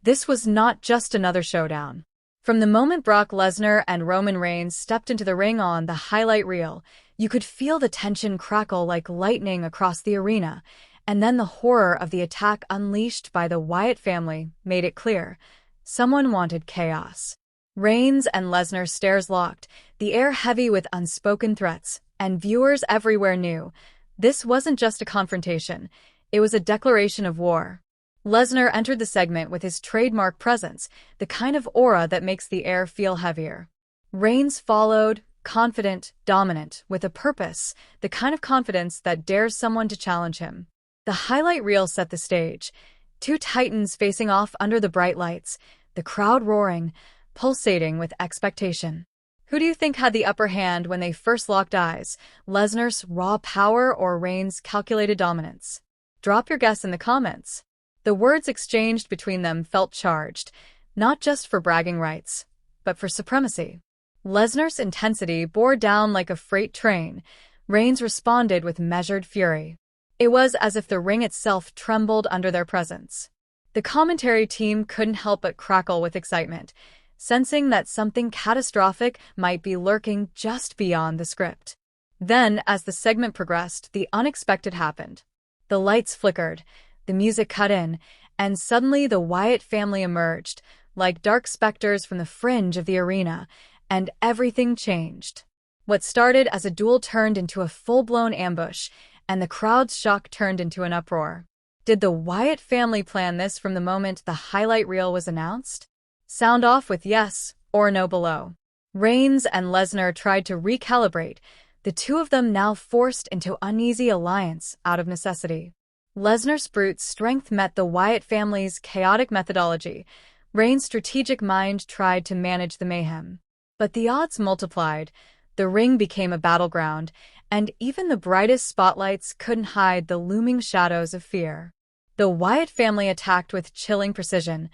This was not just another showdown. From the moment Brock Lesnar and Roman Reigns stepped into the ring on the highlight reel, you could feel the tension crackle like lightning across the arena, and then the horror of the attack unleashed by the Wyatt family made it clear. Someone wanted chaos. Reigns and Lesnar stares locked, the air heavy with unspoken threats, and viewers everywhere knew this wasn't just a confrontation, it was a declaration of war. Lesnar entered the segment with his trademark presence, the kind of aura that makes the air feel heavier. Reigns followed, confident, dominant, with a purpose, the kind of confidence that dares someone to challenge him. The highlight reel set the stage. Two titans facing off under the bright lights, the crowd roaring, pulsating with expectation. Who do you think had the upper hand when they first locked eyes, Lesnar's raw power or Reigns' calculated dominance? Drop your guess in the comments. The words exchanged between them felt charged, not just for bragging rights, but for supremacy. Lesnar's intensity bore down like a freight train. Reigns responded with measured fury. It was as if the ring itself trembled under their presence. The commentary team couldn't help but crackle with excitement, sensing that something catastrophic might be lurking just beyond the script. Then, as the segment progressed, the unexpected happened. The lights flickered, the music cut in, and suddenly the Wyatt family emerged, like dark specters from the fringe of the arena, and everything changed. What started as a duel turned into a full-blown ambush, and the crowd's shock turned into an uproar. Did the Wyatt family plan this from the moment the highlight reel was announced? Sound off with yes or no below. Reigns and Lesnar tried to recalibrate, the two of them now forced into uneasy alliance out of necessity. Lesnar's brute strength met the Wyatt family's chaotic methodology. Reigns' strategic mind tried to manage the mayhem. But the odds multiplied, the ring became a battleground, and even the brightest spotlights couldn't hide the looming shadows of fear. The Wyatt family attacked with chilling precision,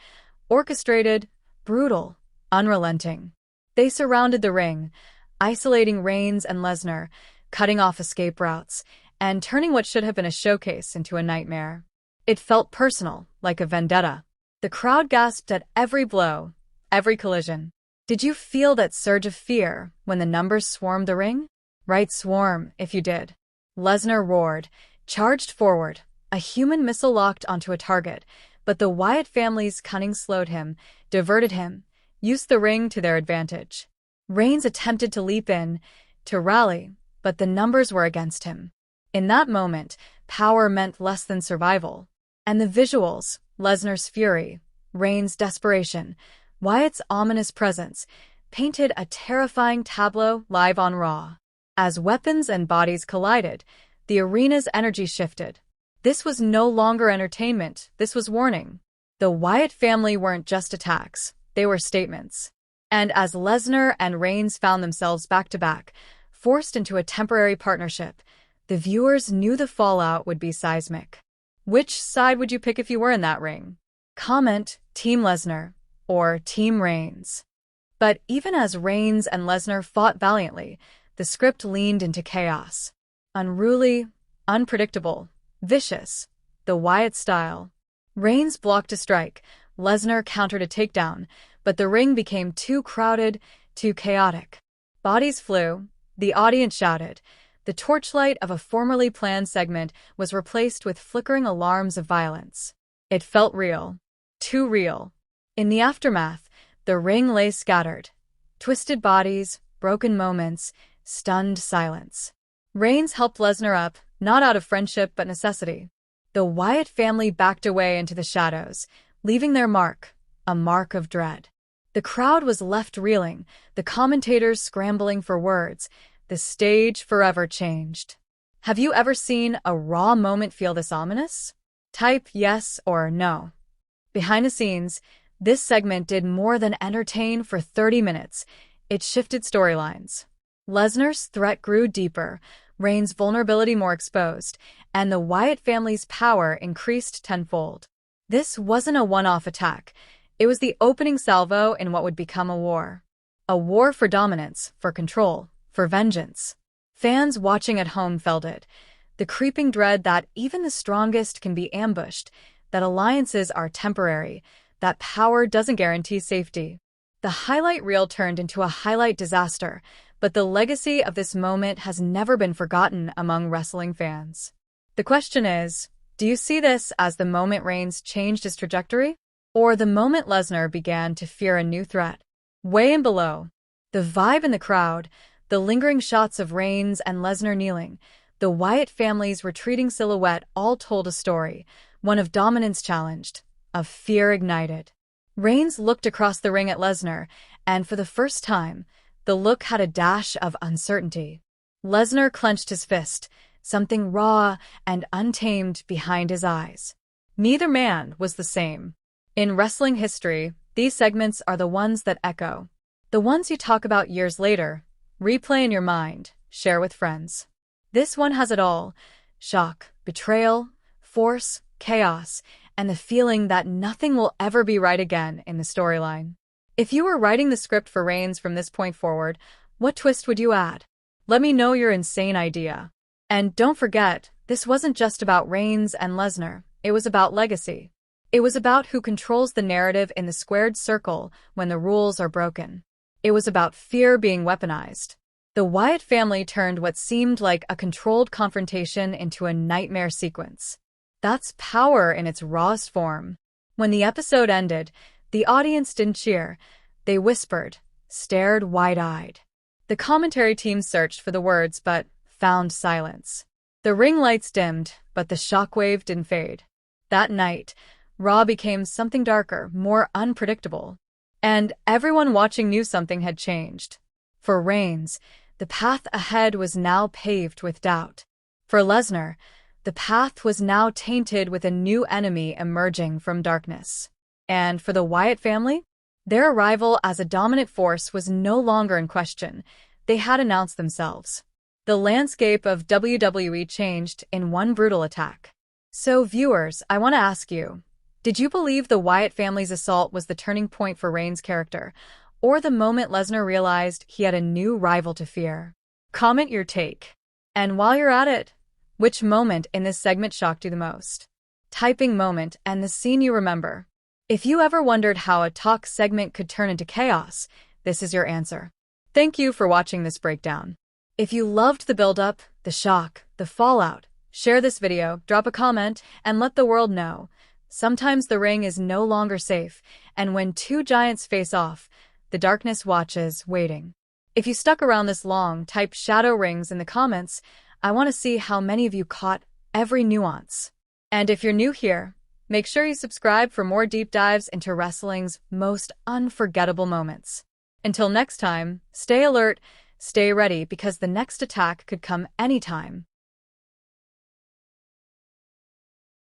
orchestrated, brutal, unrelenting. They surrounded the ring, isolating Reigns and Lesnar, cutting off escape routes, and turning what should have been a showcase into a nightmare. It felt personal, like a vendetta. The crowd gasped at every blow, every collision. Did you feel that surge of fear when the numbers swarmed the ring? Right, swarm, if you did. Lesnar roared, charged forward, a human missile locked onto a target, but the Wyatt family's cunning slowed him, diverted him, used the ring to their advantage. Reigns attempted to leap in, to rally, but the numbers were against him. In that moment, power meant less than survival. And the visuals, Lesnar's fury, Reigns' desperation, Wyatt's ominous presence, painted a terrifying tableau live on Raw. As weapons and bodies collided, the arena's energy shifted. This was no longer entertainment, this was warning. The Wyatt family weren't just attacks, they were statements. And as Lesnar and Reigns found themselves back-to-back, forced into a temporary partnership, the viewers knew the fallout would be seismic. Which side would you pick if you were in that ring? Comment, Team Lesnar, or Team Reigns. But even as Reigns and Lesnar fought valiantly, the script leaned into chaos. Unruly, unpredictable, vicious, the Wyatt style. Reigns blocked a strike, Lesnar countered a takedown, but the ring became too crowded, too chaotic. Bodies flew, the audience shouted. The torchlight of a formerly planned segment was replaced with flickering alarms of violence. It felt real. Too real. In the aftermath, the ring lay scattered. Twisted bodies, broken moments, stunned silence. Reigns helped Lesnar up, not out of friendship but necessity. The Wyatt family backed away into the shadows, leaving their mark, a mark of dread. The crowd was left reeling, the commentators scrambling for words. The stage forever changed. Have you ever seen a Raw moment feel this ominous? Type yes or no. Behind the scenes, this segment did more than entertain for 30 minutes. It shifted storylines. Lesnar's threat grew deeper, Reigns' vulnerability more exposed, and the Wyatt family's power increased tenfold. This wasn't a one-off attack. It was the opening salvo in what would become a war. A war for dominance, for control, for vengeance. Fans watching at home felt it. The creeping dread that even the strongest can be ambushed, that alliances are temporary, that power doesn't guarantee safety. The highlight reel turned into a highlight disaster, but the legacy of this moment has never been forgotten among wrestling fans. The question is, do you see this as the moment Reigns changed his trajectory? Or the moment Lesnar began to fear a new threat? Way in below, the vibe in the crowd, the lingering shots of Reigns and Lesnar kneeling, the Wyatt family's retreating silhouette all told a story, one of dominance challenged, of fear ignited. Reigns looked across the ring at Lesnar, and for the first time, the look had a dash of uncertainty. Lesnar clenched his fist, something raw and untamed behind his eyes. Neither man was the same. In wrestling history, these segments are the ones that echo. The ones you talk about years later, replay in your mind, share with friends. This one has it all: shock, betrayal, force, chaos, and the feeling that nothing will ever be right again in the storyline. If you were writing the script for Reigns from this point forward, what twist would you add? Let me know your insane idea. And don't forget, this wasn't just about Reigns and Lesnar, it was about legacy. It was about who controls the narrative in the squared circle when the rules are broken. It was about fear being weaponized. The Wyatt family turned what seemed like a controlled confrontation into a nightmare sequence. That's power in its rawest form. When the episode ended, the audience didn't cheer. They whispered, stared wide-eyed. The commentary team searched for the words but found silence. The ring lights dimmed, but the shockwave didn't fade. That night, Raw became something darker, more unpredictable. And everyone watching knew something had changed. For Reigns, the path ahead was now paved with doubt. For Lesnar, the path was now tainted with a new enemy emerging from darkness. And for the Wyatt family, their arrival as a dominant force was no longer in question. They had announced themselves. The landscape of WWE changed in one brutal attack. So, viewers, I want to ask you, did you believe the Wyatt family's assault was the turning point for Reigns' character, or the moment Lesnar realized he had a new rival to fear? Comment your take. And while you're at it, which moment in this segment shocked you the most? Typing moment and the scene you remember. If you ever wondered how a talk segment could turn into chaos, this is your answer. Thank you for watching this breakdown. If you loved the build-up, the shock, the fallout, share this video, drop a comment, and let the world know. Sometimes the ring is no longer safe, and when two giants face off, the darkness watches, waiting. If you stuck around this long, type shadow rings in the comments. I want to see how many of you caught every nuance. And if you're new here, make sure you subscribe for more deep dives into wrestling's most unforgettable moments. Until next time, stay alert, stay ready, because the next attack could come anytime.